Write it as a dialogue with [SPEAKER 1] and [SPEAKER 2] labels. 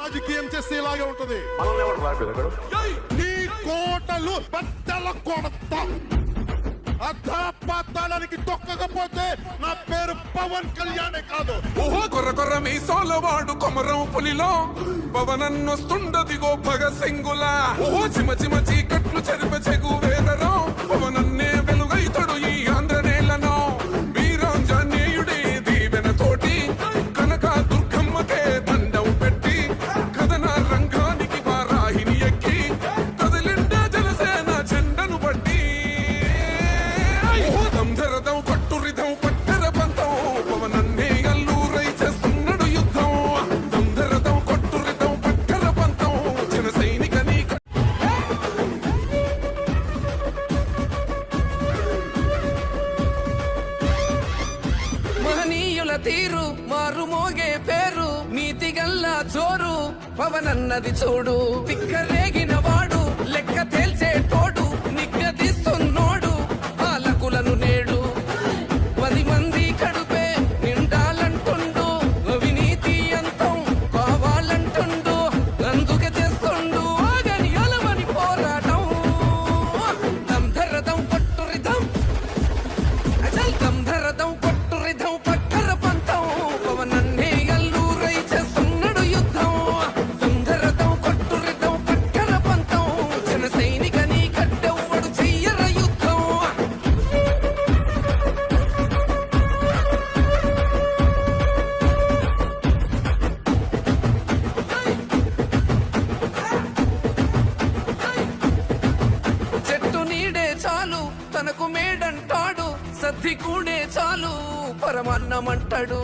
[SPEAKER 1] రాజకీయం చేస్తే ఇలాగే ఉంటది.
[SPEAKER 2] మనల్ని ఎవరు రాలేదు
[SPEAKER 1] నీ కోటలు బద్దల కొడత అధాపాతాళానికి తొక్కకపోతే నా పేరు పవన్ కళ్యాణే కాదు.
[SPEAKER 3] ఓహో కొర్ర కొర్ర మీసాల వాడు కొమరం పులిలో పవనన్నొస్తుండదిగో భగత్ సింగులా. ఓహో చిమ చిమ చీకట్లు చెరిప చెగు వేదరో పవనన్నే వెలుగైతడు ఈ ఆంధ్ర నేలను. వీరాంజనేయుడే దీవెన తోటి కనక దుర్గమ్మకే దండం పెట్టి కథన రంగానికి వారాహిని ఎక్కి కదిలిండే జనసేన జెండను బట్టి దంధరదం కట్టురిదం పట్టర పంతం పవనన్నే అల్లూరై చేస్తున్నాడు యుద్ధం. దంధరదం కట్టురిదం పట్టర పంతం జన సైనికని
[SPEAKER 4] మహనీయుల తీరు మారుమోగే పేరు నీతిగల్ల చోరు పవనన్నది చూడు. తిక్కరేగిన వాడు లెక్క తేల్చే తోడు నిగ్గదీస్తున్నోడు పాలకులను నేడు. 10 మంది కడుపే నిండాలంటుండు అవినీతి అంతం కావాలంటుండు. అందుకే చేస్తుండు ఆగని అలమని పోరాటం. దంధరదం పట్టురిదం అజల్ దంధరదం పట్టురిదం పట్టర పంతం పవనన్నే అల్లూరై చేస్తున్నాడు యుద్ధం. దంధరదం కొట్టురిదం పట్టర పంతం జన సైనికని కట్టెవ్వడు చెయ్యర యుద్ధం. చెట్టు నీడే చాలు తనకు మేడంటాడు సద్ది కూడే చాలు పరమన్నమంటాడు.